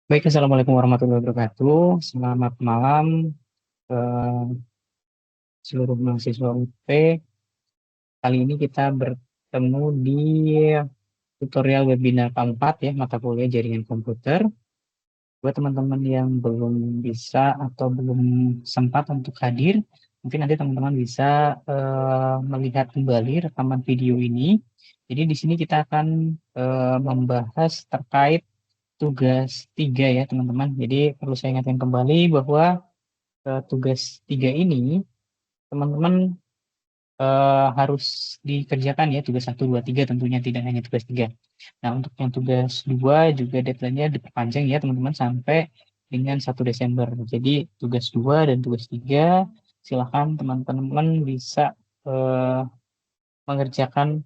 Baik, Assalamualaikum warahmatullahi wabarakatuh. Selamat malam eh, seluruh mahasiswa UP. Kali ini kita bertemu di tutorial webinar keempat ya, mata kuliah jaringan komputer. Buat teman-teman yang belum bisa atau belum sempat untuk hadir, mungkin nanti teman-teman bisa melihat kembali rekaman video ini. Jadi di sini kita akan membahas terkait tugas 3 ya teman-teman. Jadi perlu saya ingatkan kembali bahwa tugas 3 ini teman-teman harus dikerjakan ya, tugas 1, 2, 3 tentunya, tidak hanya tugas 3. Nah, untuk yang tugas 2 juga deadline-nya diperpanjang ya teman-teman sampai dengan 1 Desember. Jadi tugas 2 dan tugas 3 silakan teman-teman bisa eh, mengerjakan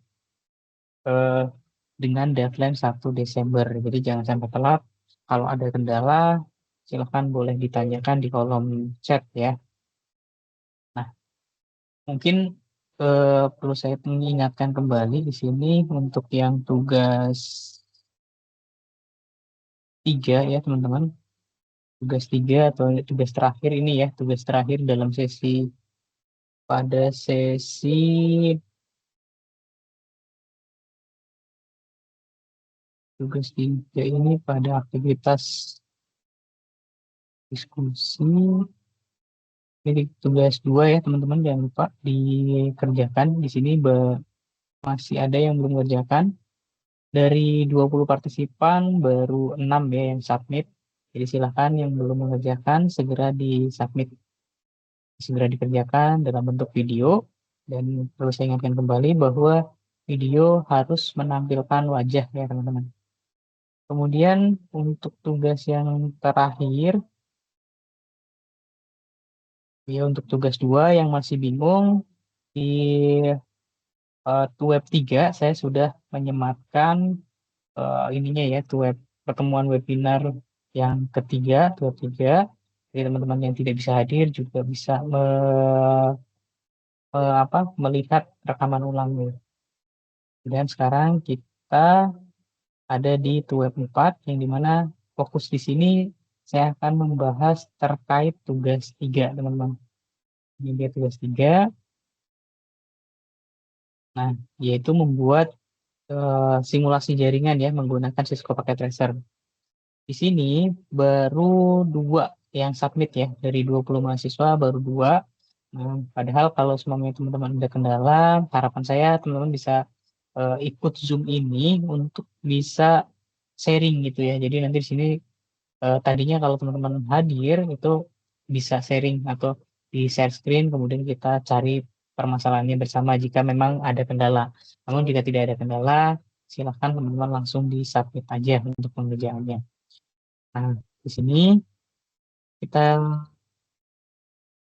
eh, dengan deadline 1 Desember. Jadi jangan sampai telat. Kalau ada kendala silakan boleh ditanyakan di kolom chat ya. Nah, mungkin perlu saya mengingatkan kembali di sini untuk yang tugas 3 ya teman-teman. Tugas 3 atau tugas terakhir ini ya, tugas terakhir dalam sesi pada sesi tugas 3 ini pada aktivitas diskusi. Ini tugas 2 ya teman-teman, jangan lupa dikerjakan. Di sini masih ada yang belum mengerjakan. Dari 20 partisipan baru 6 ya yang submit. Jadi silakan yang belum mengerjakan segera di-submit, segera dikerjakan dalam bentuk video. Dan perlu saya ingatkan kembali bahwa video harus menampilkan wajah ya teman-teman. Kemudian untuk tugas yang terakhir, ya untuk tugas 2 yang masih bingung, di web 3 saya sudah menyematkan ininya ya, web pertemuan webinar yang ketiga, web 3. Jadi teman-teman yang tidak bisa hadir juga bisa melihat rekaman ulangnya. Dan sekarang kita ada di web 4 yang dimana fokus di sini saya akan membahas terkait tugas 3 teman-teman. Ini dia tugas 3. Nah, yaitu membuat simulasi jaringan ya menggunakan Cisco Packet Tracer. Di sini baru 2 yang submit ya, dari 20 mahasiswa baru 2. Nah, padahal kalau semuanya teman-teman ada kendala, harapan saya teman-teman bisa ikut Zoom ini untuk bisa sharing gitu ya. Jadi nanti di sini tadinya kalau teman-teman hadir itu bisa sharing atau di share screen, kemudian kita cari permasalahannya bersama jika memang ada kendala. Namun jika tidak ada kendala, silakan teman-teman langsung di submit aja untuk pengerjaannya. Nah, di sini kita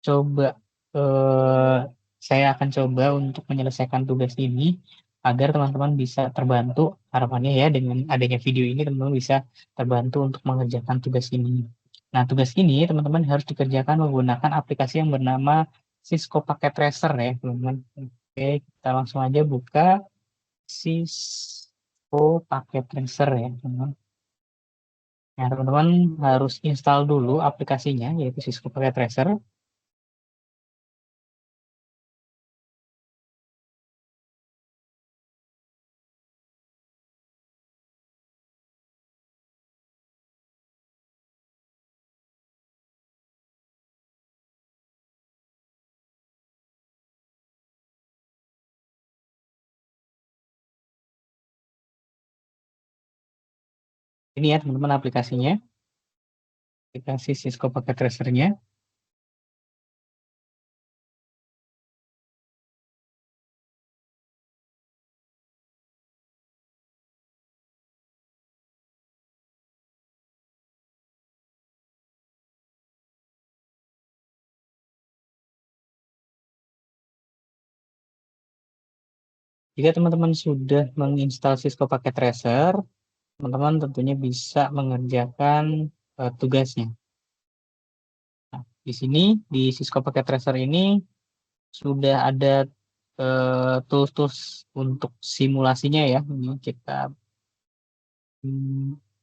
coba, eh, saya akan coba untuk menyelesaikan tugas ini agar teman-teman bisa terbantu, harapannya ya dengan adanya video ini teman-teman bisa terbantu untuk mengerjakan tugas ini. Nah, tugas ini teman-teman harus dikerjakan menggunakan aplikasi yang bernama Cisco Packet Tracer ya, teman-teman. Oke, kita langsung aja buka Cisco Packet Tracer ya, teman-teman. Nah, teman-teman harus install dulu aplikasinya, yaitu Cisco Packet Tracer. Ini ya, teman-teman, aplikasinya. Aplikasi Cisco Packet Tracer-nya. Jika teman-teman sudah menginstal Cisco Packet Tracer, teman-teman tentunya bisa mengerjakan tugasnya. Nah, di sini, di Cisco Packet Tracer ini, sudah ada tools-tools untuk simulasinya ya. Ini kita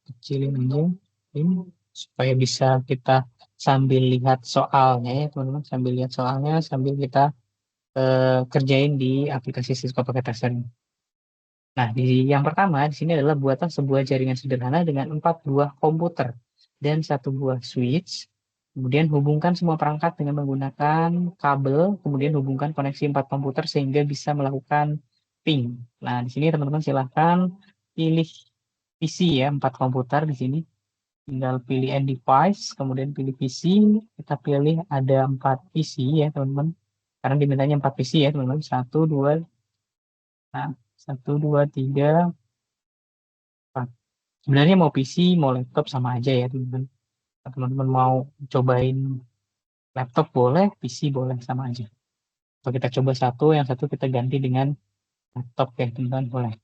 kecilin aja. Ini. supaya bisa kita sambil lihat soalnya ya teman-teman, sambil lihat soalnya sambil kita kerjain di aplikasi Cisco Packet Tracer. Nah, yang pertama di sini adalah buatlah sebuah jaringan sederhana dengan 4 buah komputer dan 1 buah switch. Kemudian hubungkan semua perangkat dengan menggunakan kabel, kemudian hubungkan koneksi 4 komputer sehingga bisa melakukan ping. Nah, di sini teman-teman silahkan pilih PC ya, 4 komputer di sini. Tinggal pilih end device, kemudian pilih PC. Kita pilih ada 4 PC ya, teman-teman. Karena dimintanya 4 PC ya, teman-teman. 1, 2, nah, 1, 2, 3, 4. Sebenarnya mau PC, mau laptop sama aja ya, teman-teman. Kalau teman-teman mau cobain laptop boleh, PC boleh sama aja. Kalau kita coba satu, yang satu kita ganti dengan laptop ya, teman-teman boleh.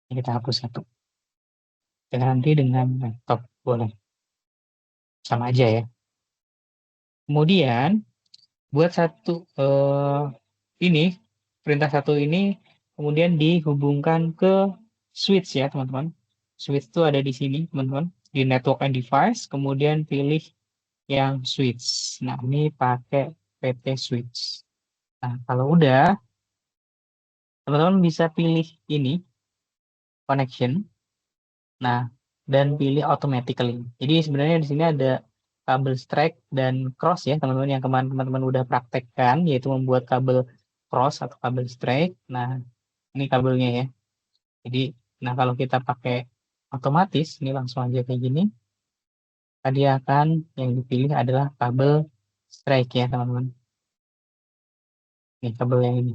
Ini kita hapus satu. Kita ganti dengan laptop boleh. Sama aja ya. Kemudian buat satu ini perintah satu ini kemudian dihubungkan ke switch ya teman-teman. Switch itu ada di sini teman-teman, di network and device, kemudian pilih yang switch. Nah, ini pakai PT switch. Nah, kalau udah teman-teman bisa pilih ini connection. Nah, dan pilih automatically. Jadi sebenarnya di sini ada kabel strike dan cross ya teman-teman, yang kemarin teman-teman udah praktekkan, yaitu membuat kabel cross atau kabel strike. Nah, ini kabelnya ya. Jadi, nah kalau kita pakai otomatis, ini langsung aja kayak gini. Tadi akan yang dipilih adalah kabel strike ya teman-teman. Ini kabel yang ini.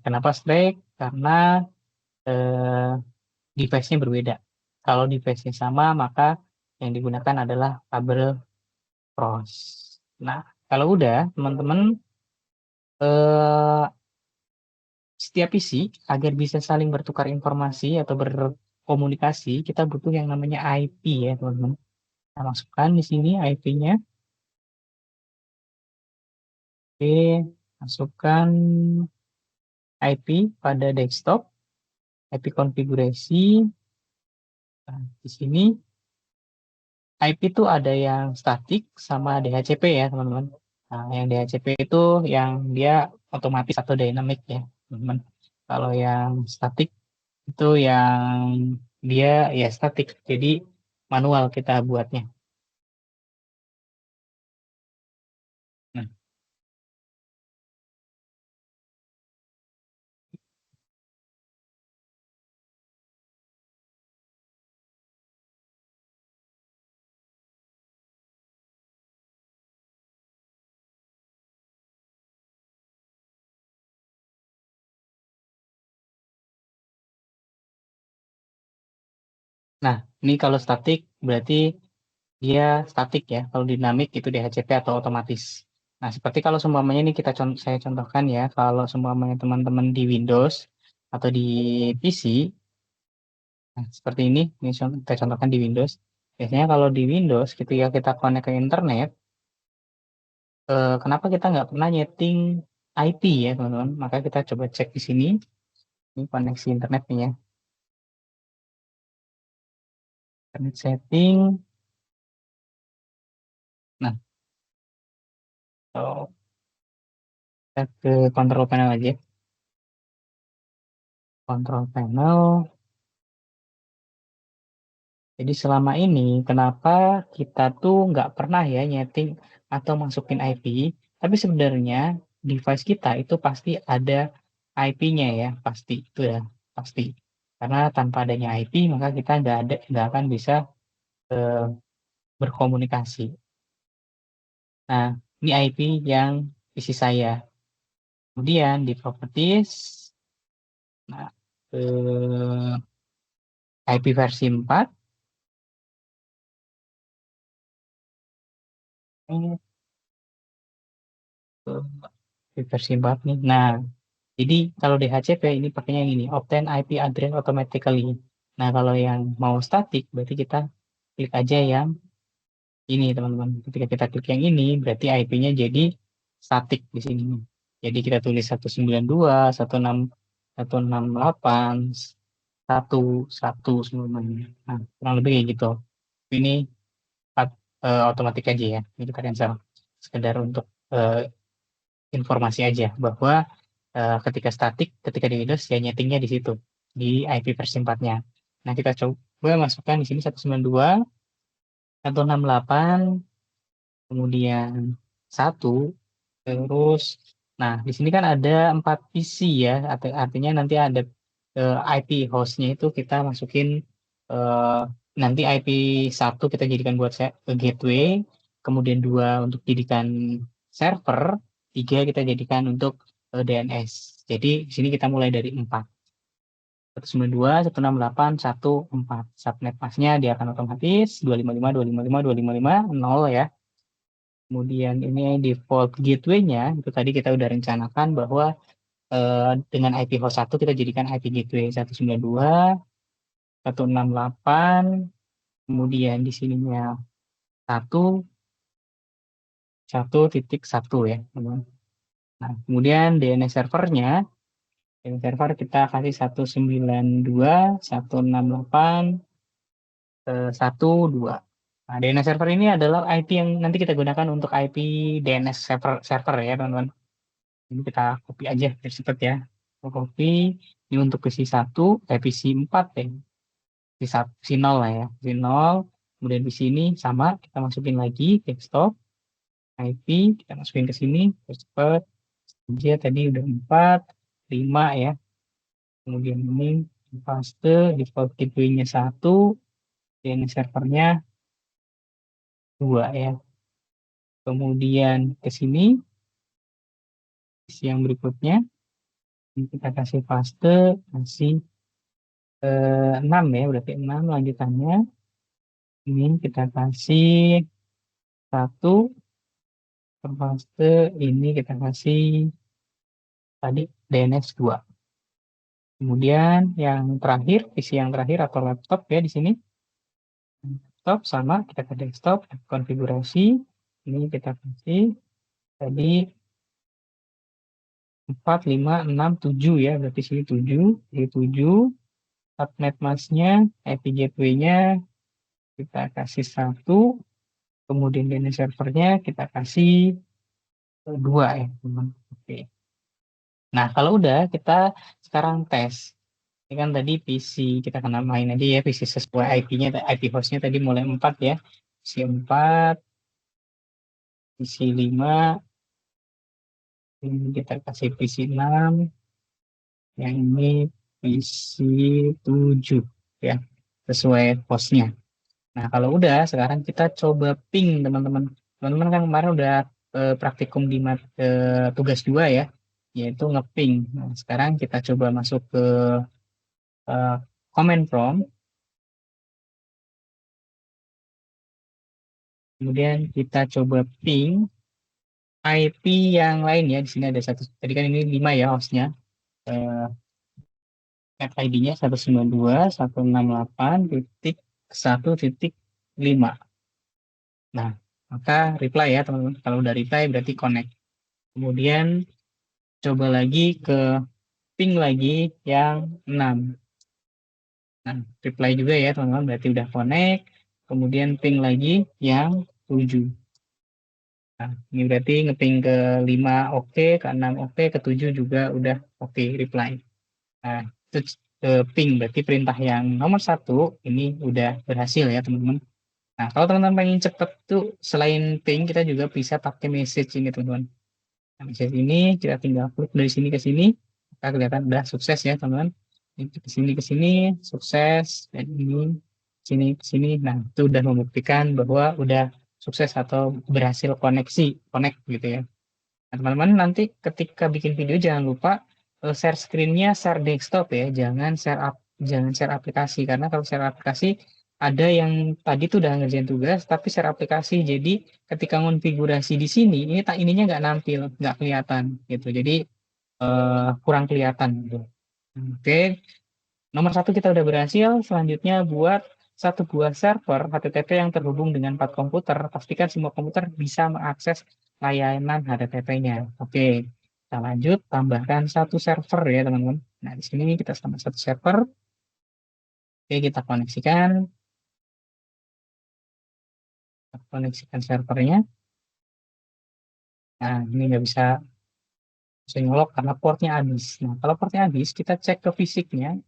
Kenapa strike? Karena eh, device-nya berbeda. Kalau device-nya sama, maka yang digunakan adalah kabel cross. Nah, kalau udah teman-teman, eh, setiap PC agar bisa saling bertukar informasi atau berkomunikasi, kita butuh yang namanya IP ya teman-teman. Nah, masukkan di sini IP-nya. Oke, masukkan IP pada desktop, IP konfigurasi. Nah, di sini IP itu ada yang statik sama DHCP ya teman-teman. Nah, yang DHCP itu yang dia otomatis atau dynamic ya teman-teman. Kalau yang statik itu yang dia ya statik, jadi manual kita buatnya. Nah, nah, ini kalau statik berarti dia statik ya. Kalau dinamik itu DHCP atau otomatis. Nah, seperti kalau seumpamanya ini saya contohkan ya, kalau seumpamanya teman-teman di Windows atau di PC, nah, seperti ini kita contohkan di Windows. Biasanya kalau di Windows ketika kita connect ke internet, kenapa kita nggak pernah nyeting IP ya teman-teman? Maka kita coba cek di sini, ini koneksi internetnya ya. Internet setting. Nah, kalau kita ke control panel aja. Control panel. Jadi selama ini kenapa kita tuh nggak pernah ya nyeting atau masukin IP, tapi sebenarnya device kita itu pasti ada IP-nya ya, pasti itu ya, pasti. Karena tanpa adanya IP maka kita nggak akan bisa eh, berkomunikasi. Nah, ini IP yang isi saya. Kemudian di properties, nah, IP versi 4, ini versi 4 nih. Nah, jadi kalau DHCP ini pakainya yang ini, obtain IP address automatically. Nah, kalau yang mau static berarti kita klik aja yang ini, teman-teman. Ketika kita klik yang ini, berarti IP-nya jadi static di sini. Jadi kita tulis 192, 16, 168, 11 semuanya. Nah, kurang lebih kayak gitu. Ini otomatis aja ya, ini kita cancel. Sekedar untuk informasi aja bahwa ketika statik, ketika di Windows ya nyetingnya di situ, di IP versi 4-nya. Nah, kita coba masukkan di sini 192, 168, kemudian 1, terus, nah di sini kan ada 4 PC ya, artinya nanti ada IP hostnya itu kita masukin eh, nanti IP 1 kita jadikan buat gateway, kemudian 2 untuk jadikan server, 3 kita jadikan untuk DNS. Jadi di sini kita mulai dari 4. 192, 168, 14. Subnet masknya dia akan otomatis 255, 255, 255, 0 ya. Kemudian ini default gateway-nya, itu tadi kita udah rencanakan bahwa dengan IP host 1 kita jadikan IP gateway 192, 168, kemudian di sininya 1.1 ya. Nah, kemudian DNS servernya, DNS server kita kasih 192, 168, 12. Nah, DNS server ini adalah IP yang nanti kita gunakan untuk IP DNS server ya, teman-teman. Ini kita copy aja biar cepet ya. Kita copy ini untuk PC 1, PC 4 ya. PC 0 lah ya. PC 0. Kemudian di sini sama kita masukin lagi desktop IP, kita masukin ke sini biar cepet. Dia tadi udah 4, 5 ya. Kemudian ini paste default gateway-nya 1, DNS servernya 2 ya. Kemudian ke sini yang berikutnya ini kita kasih paste, kasih 6 ya, berarti 6 lanjutannya. Ini kita kasih 1 paste, ini kita kasih tadi DNS 2. Kemudian yang terakhir, PC yang terakhir atau laptop ya di sini. Laptop sama kita ke desktop, konfigurasi. Ini kita kasih tadi 4, 5, 6, 7 ya, berarti sini 7, jadi 7. Subnet masknya, IP gateway-nya kita kasih 1, kemudian DNS servernya kita kasih 2 ya, teman. Oke. Nah, kalau udah kita sekarang tes. Ini kan tadi PC kita kena main aja ya, PC sesuai IP-nya, IP host-nya tadi mulai 4 ya. PC 4, PC 5, ini kita kasih PC 6, yang ini PC 7 ya, sesuai host-nya. Nah, kalau udah, sekarang kita coba ping, teman-teman. Teman-teman kan kemarin udah praktikum di tugas 2 ya, yaitu ngeping. Nah, sekarang kita coba masuk ke command prompt. Kemudian kita coba ping IP yang lain ya. Di sini ada satu, tadi kan ini 5 ya hostnya. ID-nya 192.168.1.5. Nah, maka reply ya teman-teman. Kalau udah reply berarti connect. Kemudian coba lagi ke ping lagi yang 6. Nah, reply juga ya teman-teman, berarti udah connect. Kemudian ping lagi yang 7. Nah, ini berarti ngeping ke 5 oke, ke 6 oke, ke 7 juga udah oke reply. Nah, itu ping berarti perintah yang nomor 1 ini udah berhasil ya teman-teman. Nah, kalau teman-teman pengen cepet tuh selain ping kita juga bisa pakai message ini teman-teman. Nah, message ini kita tinggal klik dari sini ke sini, kita kelihatan udah sukses ya teman-teman. Ini ke sini sukses, dan ini sini ke sini. Nah, itu udah membuktikan bahwa udah sukses atau berhasil connect gitu ya. Nah, teman-teman nanti ketika bikin video jangan lupa share screen-nya, share desktop ya, jangan share aplikasi, karena kalau share aplikasi ada yang tadi tuh udah ngerjain tugas tapi share aplikasi, jadi ketika konfigurasi di sini ini ininya nggak nampil, nggak kelihatan gitu, jadi kurang kelihatan gitu. Oke, nomor 1 kita udah berhasil. Selanjutnya buat satu buah server HTTP yang terhubung dengan 4 komputer. Pastikan semua komputer bisa mengakses layanan HTTP-nya. Oke, kita lanjut tambahkan satu server ya teman-teman. Nah, di sini kita tambah satu server. Oke, kita koneksikan. koneksikan servernya. Nah, ini nggak bisa nyolok karena portnya habis. Nah, kalau portnya habis, kita cek ke fisiknya.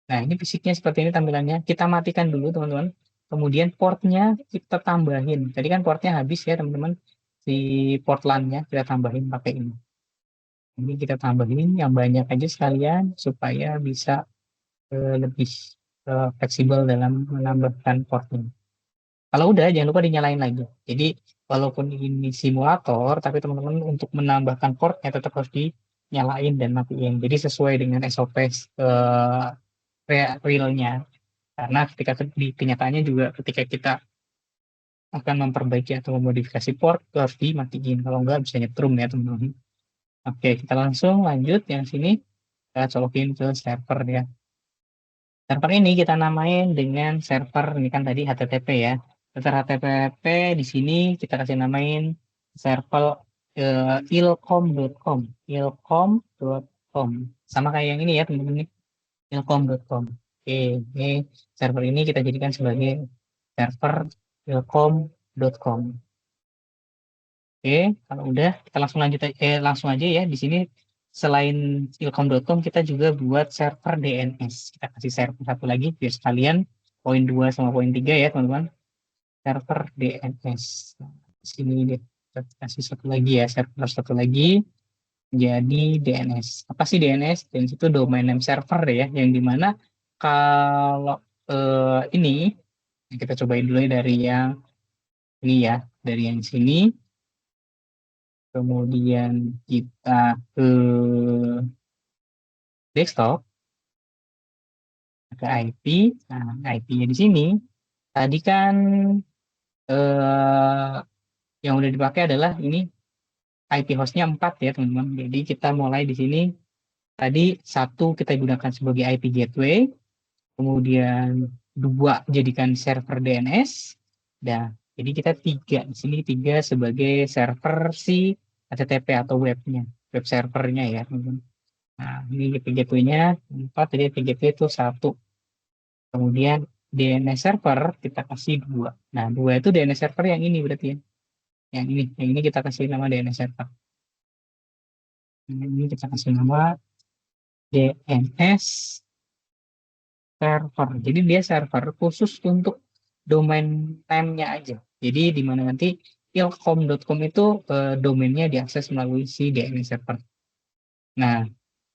Nah, ini fisiknya seperti ini tampilannya. Kita matikan dulu, teman-teman. Kemudian portnya kita tambahin. Tadi kan portnya habis ya, teman-teman. Si port LAN-nya kita tambahin pakai ini. Ini kita tambahin yang banyak aja sekalian supaya bisa lebih fleksibel dalam menambahkan portnya. Kalau udah, jangan lupa dinyalain lagi. Jadi, walaupun ini simulator, tapi teman-teman untuk menambahkan portnya tetap harus dinyalain dan matiin. Jadi, sesuai dengan SOP realnya. Karena ketika di kenyataannya juga ketika kita akan memperbaiki atau memodifikasi port, itu harus dimatiin. Kalau enggak, bisa nyetrum ya, teman-teman. Oke, kita langsung lanjut. Yang sini, kita colokin ke server ya. Server ini kita namain dengan server, ini kan tadi HTTP ya. Server HTTP di sini kita kasih namain server ilcom.com. Ilcom.com. Sama kayak yang ini ya teman-teman, ilcom.com. Oke, ini server ini kita jadikan sebagai server ilcom.com. Oke, kalau udah kita langsung lanjut langsung aja ya. Di sini selain ilcom.com kita juga buat server DNS. Kita kasih server satu lagi biar sekalian poin 2 sama poin 3 ya, teman-teman. Server DNS. Nah, di sini deh kita kasih satu lagi ya, server satu lagi jadi DNS. Apa sih DNS? DNS itu domain name server ya, yang dimana kalau ini kita cobain dulu ya dari yang ini ya, dari yang sini. Kemudian kita ke desktop, ke IP. Nah, IP-nya di sini tadi kan eh, yang udah dipakai adalah ini IP hostnya 4 ya teman-teman. Jadi kita mulai di sini tadi satu kita gunakan sebagai IP gateway, kemudian dua jadikan server DNS, dan jadi kita tiga di sini tiga sebagai server si HTTP atau webnya, web servernya ya teman-teman. Nah, ini gateway-nya 4, jadi gateway itu satu. Kemudian DNS server kita kasih dua. Nah, dua itu DNS server yang ini berarti ya. Yang ini kita kasih nama DNS server. Ini kita kasih nama DNS server. Jadi dia server khusus untuk domain name-nya aja. Jadi di mana nanti ilcom.com itu domainnya diakses melalui si DNS server. Nah,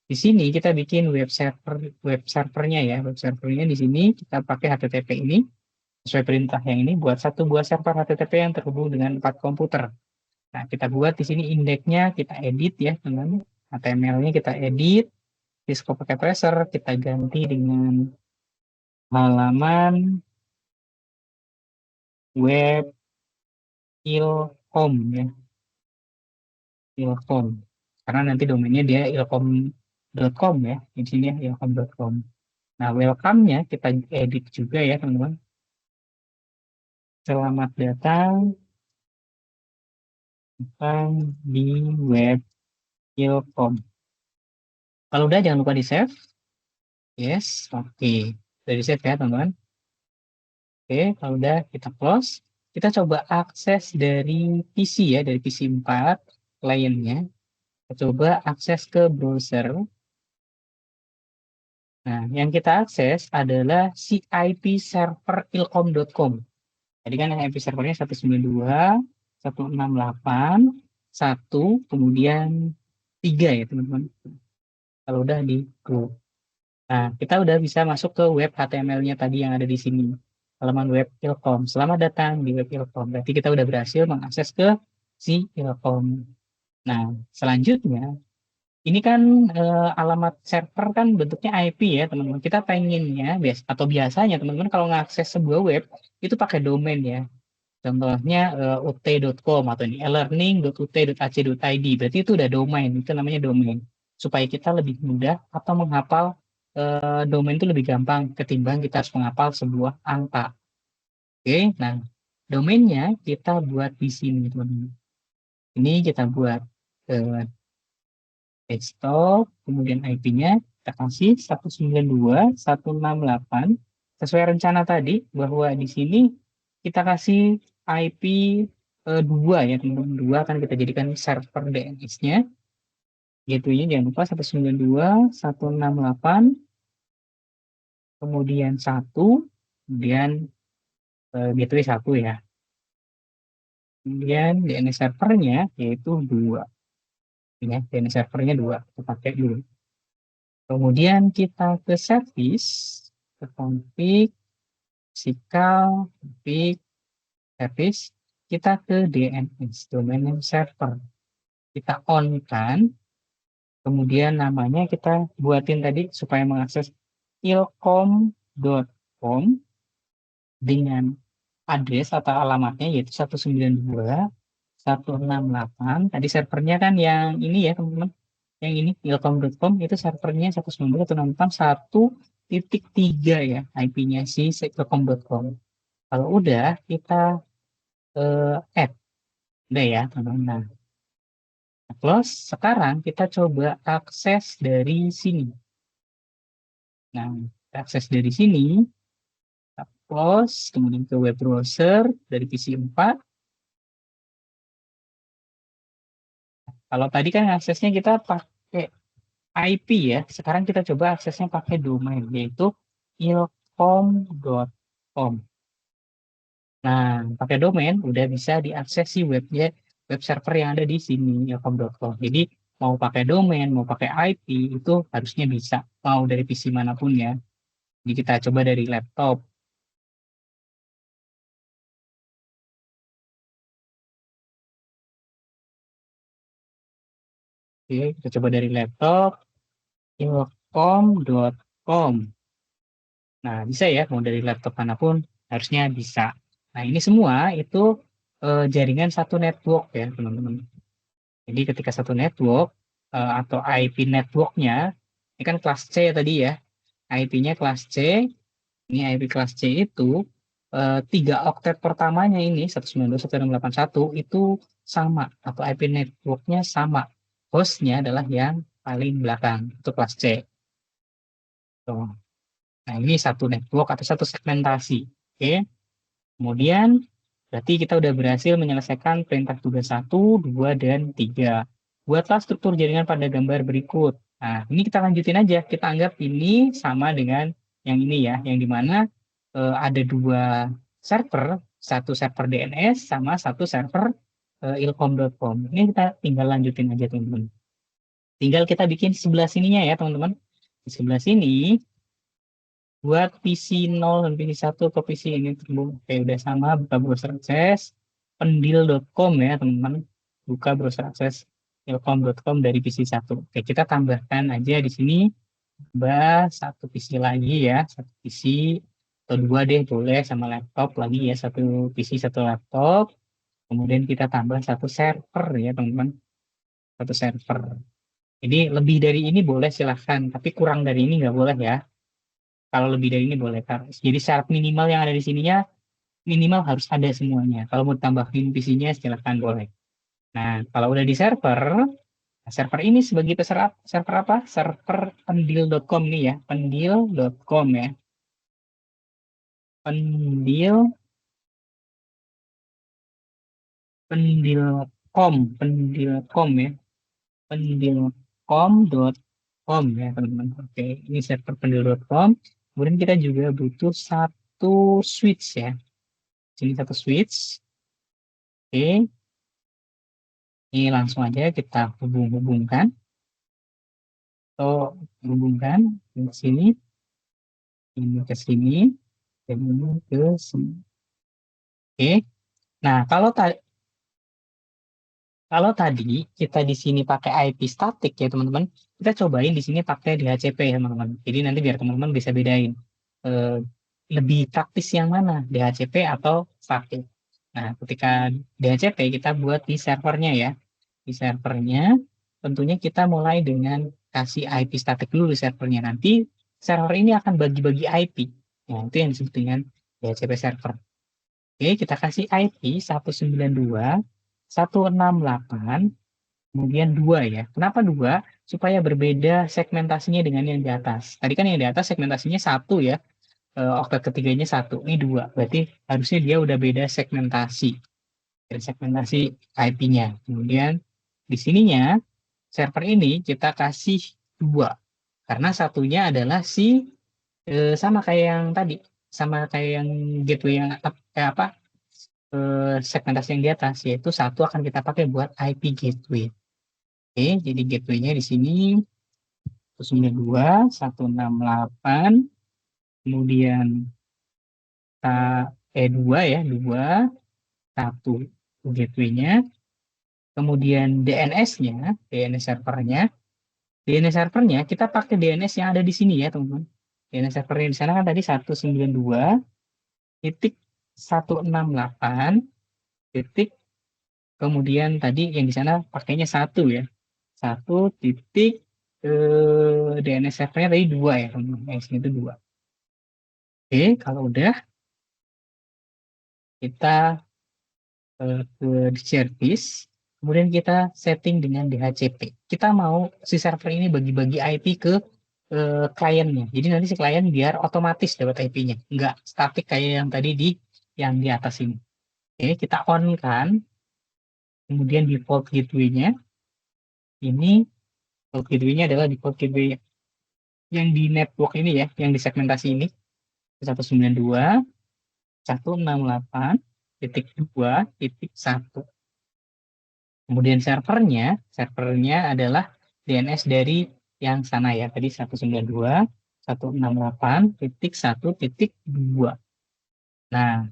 di sini kita bikin web servernya ya. Web servernya di sini kita pakai HTTP ini sesuai perintah yang ini buat satu buah server HTTP yang terhubung dengan 4 komputer. Nah, kita buat di sini indeksnya, kita edit ya, dengan HTML-nya kita edit, di scope pakai tracer, kita ganti dengan halaman web ilcom ya, ilcom. Karena nanti domainnya dia ilcom.com ya, di sini ya, ilcom.com. Nah, welcome-nya kita edit juga ya, teman-teman. Selamat datang di web ilcom. Kalau udah jangan lupa di save. Yes, oke. Dari save ya teman-teman. Oke, kalau udah kita close. Kita coba akses dari PC ya, dari PC 4 kliennya. Kita coba akses ke browser. Nah, yang kita akses adalah si IP server ilcom.com. Tadi kan yang IP servernya 192.168.1, kemudian 3 ya teman-teman. Kalau udah di go. Nah, kita udah bisa masuk ke web HTML-nya tadi yang ada di sini. Halaman web ilcom. Selamat datang di web ilcom. Berarti kita udah berhasil mengakses ke si ilcom. Nah, selanjutnya, ini kan alamat server kan bentuknya IP ya, teman-teman. Kita pengennya, biasanya teman-teman kalau mengakses sebuah web, itu pakai domain ya. Contohnya ut.com atau ini elearning.ut.ac.id. Berarti itu udah domain, itu namanya domain. Supaya kita lebih mudah atau menghafal domain itu lebih gampang ketimbang kita harus menghafal sebuah angka. Oke, nah domainnya kita buat di sini teman-teman. Ini kita buat desktop, kemudian IP-nya kita kasih 192.168 sesuai rencana tadi bahwa di sini kita kasih IP 2 ya teman-teman. 2 kan kita jadikan server DNS-nya. Gateway-nya jangan lupa 192.168, kemudian 1, kemudian gateway 1 ya. Kemudian DNS servernya yaitu 2. Ya, DNS servernya 2, kita pakai dulu. Kemudian kita ke service, ke config, physical, config, service, kita ke DNS, domain name server. Kita on kan, kemudian namanya kita buatin tadi supaya mengakses ilkom.com dengan address atau alamatnya yaitu 192.168. Tadi servernya kan yang ini ya teman-teman, yang ini ilkom.com itu servernya 192.168.1.3 ya IP-nya si ilkom.com. Kalau udah kita add, udah ya teman-teman. Nah, close. Sekarang kita coba akses dari sini. Nah, akses dari sini, kita close, kemudian ke web browser dari PC 4. Kalau tadi kan aksesnya kita pakai IP ya, sekarang kita coba aksesnya pakai domain, yaitu ilkom.com. Nah, pakai domain udah bisa diakses si webnya, web server yang ada di sini, ilkom.com. Jadi, mau pakai domain, mau pakai IP, itu harusnya bisa. Mau dari PC manapun ya. Jadi, kita coba dari laptop. Oke, kita coba dari laptop, ilkom.com. Nah, bisa ya, mau dari laptop manapun, harusnya bisa. Nah, ini semua itu jaringan satu network ya, teman-teman. Jadi, ketika satu network, atau IP networknya, ini kan kelas C tadi ya, IP-nya kelas C, ini IP kelas C itu, 3 oktet pertamanya ini, 192.168.1, itu sama, atau IP networknya sama. Hostnya adalah yang paling belakang, itu kelas C. Tuh. Nah, ini satu network atau satu segmentasi. Oke. Kemudian, berarti kita udah berhasil menyelesaikan perintah tugas 1, 2, dan 3. Buatlah struktur jaringan pada gambar berikut. Nah, ini kita lanjutin aja. Kita anggap ini sama dengan yang ini ya, yang dimana ada 2 server, satu server DNS sama satu server ilkom.com. Ini kita tinggal lanjutin aja teman-teman. Tinggal kita bikin sebelah sininya ya teman-teman. Di sebelah sini buat PC 0 dan PC 1 ke PC ini terhubung. Oke, udah sama, buka browser akses pendil.com ya teman-teman. Buka browser akses ilkom.com dari PC 1. Oke, kita tambahkan aja di sini satu PC lagi ya, satu PC atau 2 deh boleh sama laptop lagi ya, satu PC satu laptop. Kemudian kita tambah satu server ya teman-teman, satu server. Jadi lebih dari ini boleh silahkan, tapi kurang dari ini nggak boleh ya. Kalau lebih dari ini boleh. Jadi syarat minimal yang ada di sininya minimal harus ada semuanya. Kalau mau tambahin PC-nya silahkan boleh. Nah, kalau udah di server, server ini sebagai peserta server apa? Server pendil.com nih ya, pendil.com ya. Pendil pendilcom, pendilcom ya. Pendilcom.com ya, teman-teman. Oke, ini server pendil.com. Kemudian kita juga butuh satu switch ya. Sini satu switch. Oke, ini langsung aja kita hubung-hubungkan atau hubungkan ke sini, ini ke sini, dan ini ke sini. Oke, nah kalau tadi kita di sini pakai IP statik ya teman-teman, kita cobain di sini pakai DHCP ya teman-teman. Jadi nanti biar teman-teman bisa bedain eh, lebih praktis yang mana, DHCP atau statik. Nah, ketika DHCP kita buat di servernya ya. Di servernya tentunya kita mulai dengan kasih IP statik dulu di servernya. Nanti server ini akan bagi-bagi IP. Nah, itu yang disebut dengan DHCP server. Oke, kita kasih IP 192.168, kemudian 2 ya. Kenapa 2? Supaya berbeda segmentasinya dengan yang di atas. Tadi kan yang di atas segmentasinya 1 ya. oktet ketiganya 1, ini 2. Berarti harusnya dia udah beda segmentasi. Dari segmentasi IP-nya. Kemudian di sininya server ini kita kasih 2. Karena satunya adalah sama kayak yang tadi, sama kayak yang gateway yang segmentasi yang di atas, yaitu 1 akan kita pakai buat IP gateway. Oke, jadi gateway-nya di sini 192, 168, kemudian 2 ya, 2, 1 gateway-nya, kemudian DNS servernya, kita pakai DNS yang ada di sini ya teman-teman. DNS servernya di sana kan tadi 192.168 titik, kemudian tadi yang di sana pakainya 1 ya, 1 titik DNS servernya tadi 2 ya teman-teman, yang sini itu 2. Oke, kalau udah kita ke service, kemudian kita setting dengan DHCP. Kita mau si server ini bagi-bagi IP ke kliennya. Jadi nanti si klien biar otomatis dapat IP-nya, nggak statik kayak yang tadi yang di atas ini. Oke, kita on kan. Kemudian default gateway-nya ini, default gateway-nya adalah default gateway yang di network ini ya, yang di segmentasi ini 192.168.2.1. Kemudian servernya adalah DNS dari yang sana ya, tadi 192.168.1.2. Nah,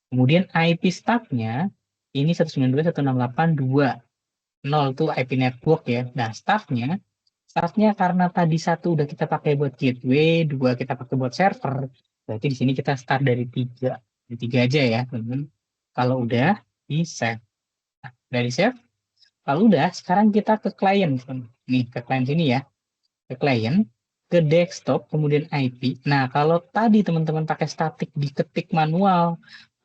kemudian IP staffnya ini 192.168.2.0 itu IP network ya. Nah, staffnya karena tadi 1 udah kita pakai buat gateway, 2 kita pakai buat server, berarti di sini kita start dari 3. Dari 3 aja ya, teman-teman. Kalau udah di save. Nah, dari save, kalau udah, sekarang kita ke klien. Nih, ke klien sini ya. Ke klien, ke desktop, kemudian IP. Nah, kalau tadi teman-teman pakai statik diketik manual,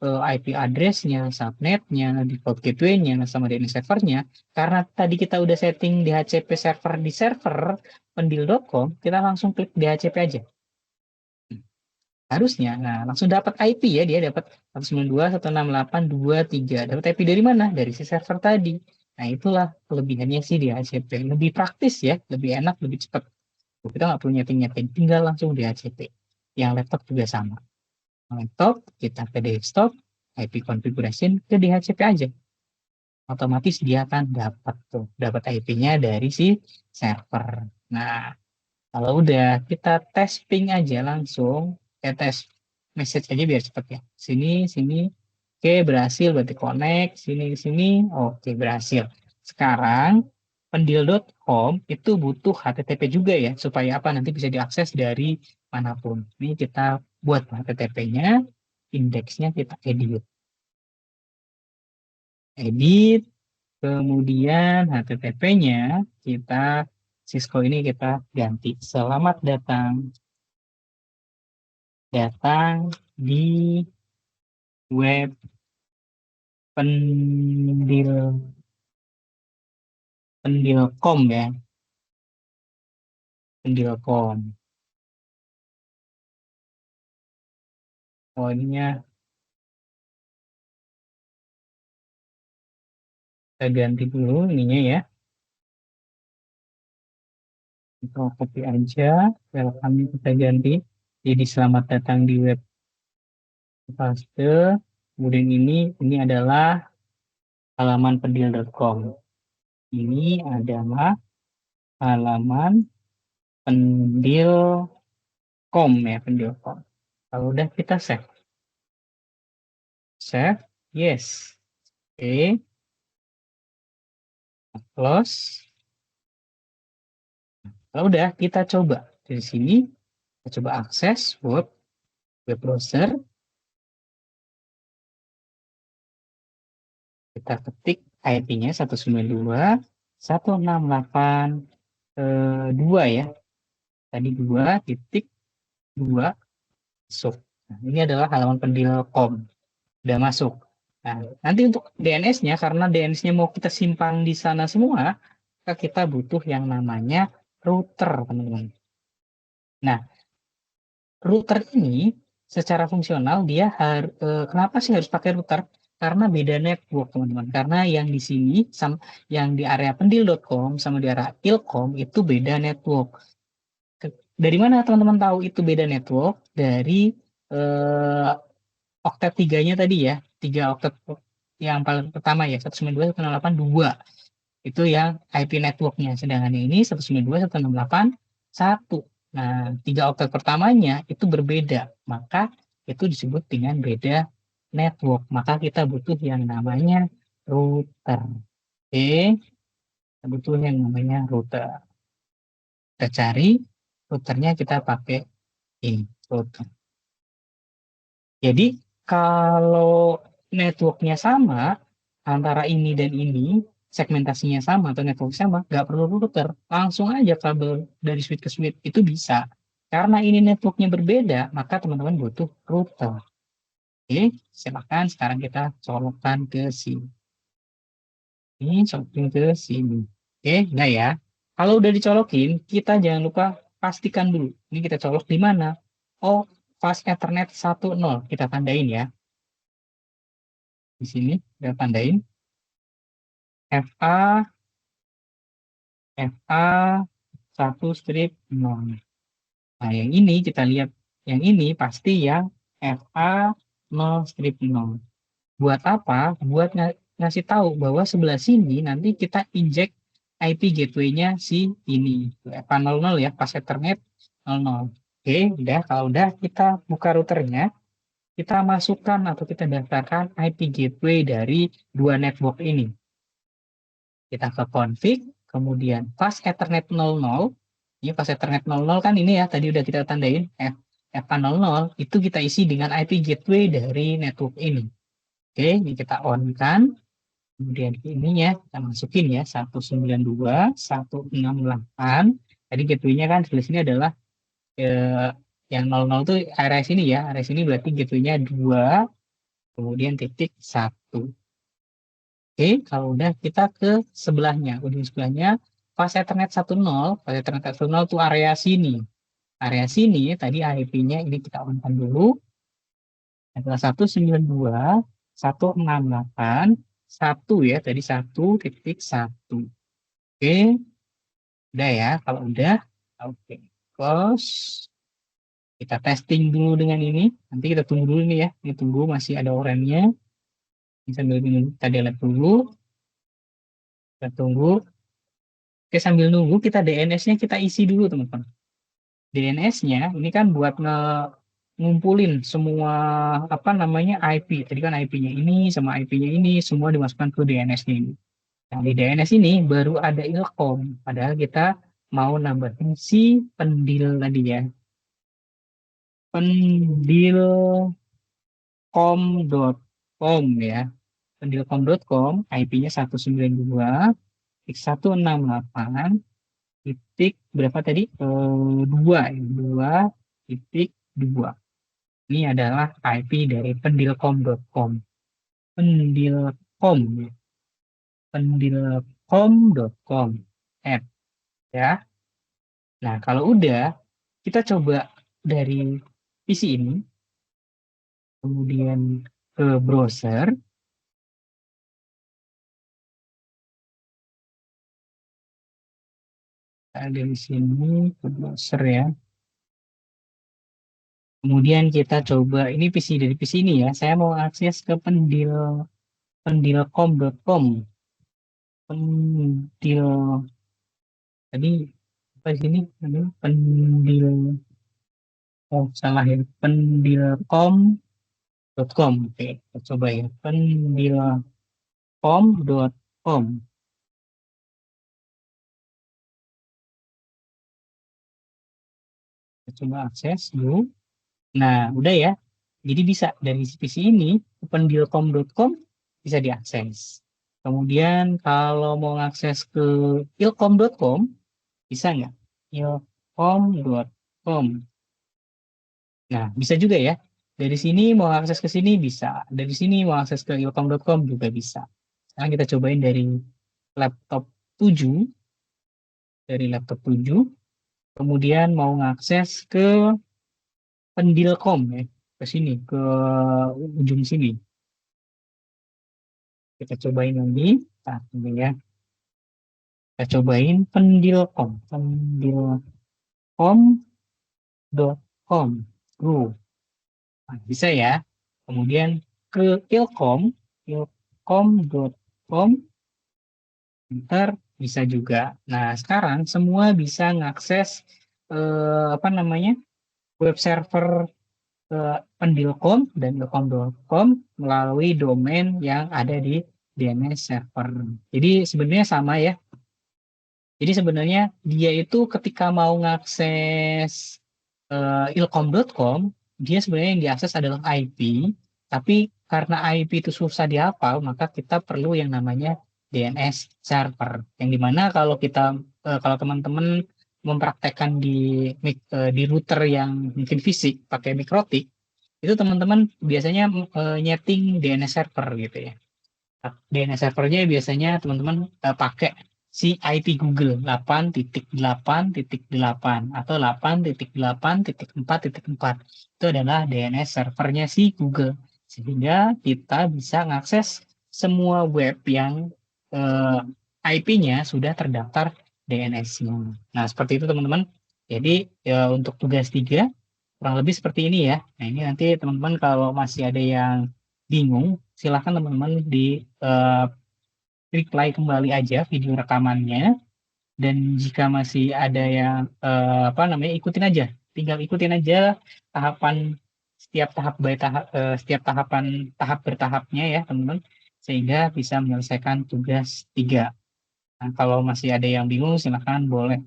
IP address-nya, subnet-nya, default gateway-nya, sama DNS server-nya, karena tadi kita udah setting DHCP server di server pendil.com, kita langsung klik DHCP aja. Harusnya, nah langsung dapat IP ya, dia dapat 192.168.2.3. Dapat IP dari mana? Dari si server tadi. Nah, itulah kelebihannya sih di DHCP. Lebih praktis ya, lebih enak, lebih cepat. Kita nggak perlu nyeting-nyeting, tinggal langsung DHCP. Yang laptop juga sama. Laptop, kita ke desktop, IP configuration, ke DHCP aja. Otomatis dia akan dapat IP-nya dari si server. Nah, kalau udah kita tes ping aja langsung, tes message aja biar cepet ya. Sini, oke berhasil, berarti connect, sini, oke berhasil. Sekarang pendil.com itu butuh HTTP juga ya, supaya apa nanti bisa diakses dari manapun. Ini kita buat HTTP-nya, indeksnya kita edit, kemudian HTTP-nya Cisco ini kita ganti. Selamat datang di web pendilcom ya, pendilcom. Pokoknya kita ganti dulu ininya ya. Kita copy aja, welcome kita ganti. Jadi selamat datang di web paste. Kemudian ini adalah halaman pendil.com. Ini adalah halaman pendilcom ya, pendilcom. Kalau udah kita save. Save, yes. Oke. Close. Kalau udah kita coba dari sini, kita coba akses web browser. Kita ketik IP-nya 192.168.2 ya. Tadi 2.2 masuk. Nah, ini adalah halaman pendilcom. Udah masuk. Nah, nanti untuk DNS-nya, karena DNS-nya mau kita simpan di sana semua, kita butuh yang namanya router, teman-teman. Nah, router ini secara fungsional dia kenapa sih harus pakai router? Karena beda network, teman-teman. Karena yang di sini yang di area pendil.com sama di area ilkom itu beda network. Dari mana teman-teman tahu itu beda network? Dari eh, oktet tiganya tadi ya, 3 oktet yang paling pertama ya, 192.168.2 itu yang IP networknya, sedangkan yang ini 192.168.1. Nah, 3 oktet pertamanya itu berbeda, maka itu disebut dengan beda network. Maka kita butuh yang namanya router. Oke, kita butuh yang namanya router. Kita cari routernya, kita pakai ini router. Jadi kalau networknya sama antara ini dan ini, segmentasinya sama atau network sama, nggak perlu router, langsung aja kabel dari switch ke switch itu bisa. Karena ini networknya berbeda, maka teman-teman butuh router. Oke, silakan sekarang kita colokkan ke sini. Ini colokin ke sini. Oke, enggak ya? Kalau udah dicolokin, kita jangan lupa pastikan dulu. Ini kita colok di mana? Oh, fast Ethernet 10. Kita tandain ya. Di sini kita tandain FA FA 1/0. Nah, yang ini kita lihat, yang ini pasti yang FA 0/0. Buat apa? Buat ngasih tahu bahwa sebelah sini nanti kita inject IP gateway-nya si ini. FA 00 ya, pas Ethernet 00. Oke, udah. Kalau udah kita buka routernya, kita masukkan atau kita daftarkan IP gateway dari dua network ini. Kita ke config, kemudian fast Ethernet 00. Ini fast Ethernet 00 kan ini ya, tadi udah kita tandain FA00, itu kita isi dengan IP gateway dari network ini. Oke, ini kita on kan. Kemudian ininya kita masukin ya 192.168. Tadi gateway-nya kan di sini adalah yang 00 itu area sini ya. Area sini berarti gateway-nya 2, kemudian titik 1. Oke, kalau udah kita ke sebelahnya, ujung sebelahnya fast Ethernet 10, fast Ethernet 10 itu area sini. Area sini tadi IP-nya ini kita on-kan dulu adalah 192.168.1 ya, tadi 1.1. Oke, udah ya. Kalau udah, oke, close. Kita testing dulu dengan ini. Nanti kita tunggu dulu nih ya. Ini tunggu masih ada orange-nya. Ini sambil kita delete dulu. Kita tunggu. Oke, sambil nunggu kita DNS-nya kita isi dulu, teman-teman. DNS-nya ini kan buat ngumpulin semua apa namanya IP. Tadi kan IP-nya ini sama IP-nya ini semua dimasukkan ke DNS-nya ini. Nah, di DNS ini baru ada ilkom. Padahal kita mau nambahin si pendil tadi ya. Pendilcom.com ya. Pendilcom.com IP-nya 192.168 titik berapa tadi? 2 ya. 2.2. Ini adalah IP dari pendilcom.com. Pendilcom ya. Pendilcom.com app ya. Nah, kalau udah kita coba dari PC ini kemudian ke browser. Ada di sini ke browser ya. Kemudian kita coba ini PC dari PC ini ya. Saya mau akses ke pendilcom.com. Pendil tadi apa sini? Pendil oh salah ya. Pendilcom.com. Oke, kita coba ya. Pendilcom.com. Kita coba akses dulu. Nah, udah ya. Jadi bisa dari PC ini pendilcom.com bisa diakses. Kemudian kalau mau akses ke ilkom.com bisa nggak? Ilkom.com. Nah, bisa juga ya. Dari sini mau akses ke sini bisa. Dari sini mau akses ke ilkom.com juga bisa. Sekarang kita cobain dari laptop 7. Dari laptop 7. Kemudian mau ngakses ke pendilcom ya. ke sini, ke ujung sini. Kita cobain lagi. Nah, ini ya. Kita cobain pendilkom. Pendilkom.com. Nah, bisa ya. Kemudian ke ilkom.com. Ntar bisa juga. Nah, sekarang semua bisa ngakses apa namanya web server Pendilkom dan ilkom.com melalui domain yang ada di DNS server. Jadi sebenarnya sama ya. Jadi sebenarnya dia itu ketika mau ngakses ilkom.com, dia sebenarnya yang diakses adalah IP, tapi karena IP itu susah dihafal, maka kita perlu yang namanya DNS server. Yang dimana kalau teman-teman mempraktekkan di router yang mungkin fisik pakai mikrotik, itu teman-teman biasanya nyeting DNS server gitu ya. DNS servernya biasanya teman-teman pakai si IP Google 8.8.8 atau 8.8.4.4. Itu adalah DNS servernya si Google. Sehingga kita bisa mengakses semua web yang IP-nya sudah terdaftar DNS-nya. Nah, seperti itu teman-teman. Jadi untuk tugas 3 kurang lebih seperti ini ya. Nah, ini nanti teman-teman kalau masih ada yang bingung, silahkan teman-teman di eh, reply kembali aja video rekamannya. Dan jika masih ada yang apa namanya, ikutin aja. Tinggal ikutin aja tahapan setiap tahap by tahap setiap tahap bertahapnya ya teman-teman, sehingga bisa menyelesaikan tugas 3. Nah, kalau masih ada yang bingung, silahkan boleh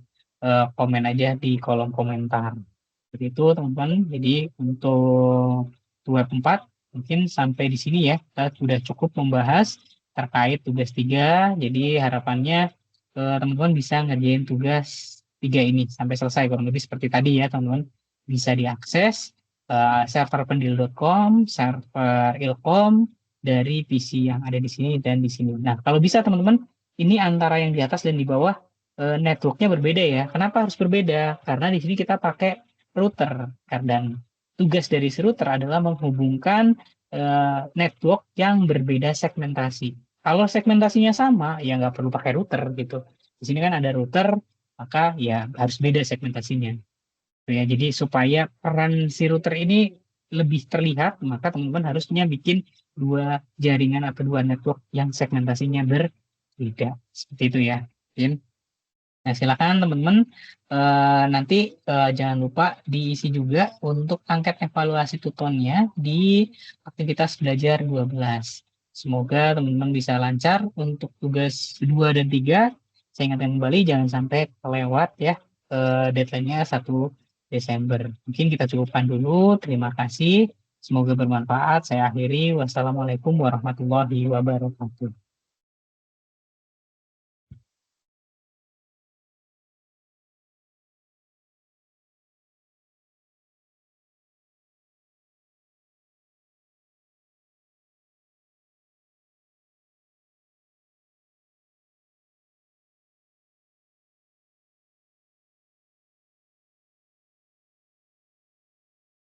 komen aja di kolom komentar. Seperti itu, teman-teman. Jadi, untuk web 4, mungkin sampai di sini ya. Kita sudah cukup membahas terkait tugas 3. Jadi, harapannya teman-teman bisa ngerjain tugas 3 ini sampai selesai. Kurang lebih seperti tadi ya, teman-teman. Bisa diakses server pendil.com, server ilkom, dari PC yang ada di sini dan di sini. Nah, kalau bisa teman-teman, ini antara yang di atas dan di bawah networknya berbeda ya. Kenapa harus berbeda? Karena di sini kita pakai router, dan tugas dari si router adalah menghubungkan network yang berbeda segmentasi. Kalau segmentasinya sama, ya nggak perlu pakai router gitu. Di sini kan ada router, maka ya harus beda segmentasinya. Ya, jadi supaya peran si router ini lebih terlihat, maka teman-teman harusnya bikin dua jaringan atau dua network yang segmentasinya berbeda. Seperti itu ya. Nah, silakan teman-teman nanti jangan lupa diisi juga untuk angket evaluasi tutonnya di aktivitas belajar 12. Semoga teman-teman bisa lancar untuk tugas 2 dan 3. Saya ingatkan kembali jangan sampai kelewat ya deadline-nya 1 Desember. Mungkin kita cukupkan dulu. Terima kasih. Semoga bermanfaat. Saya akhiri. Wassalamualaikum warahmatullahi wabarakatuh.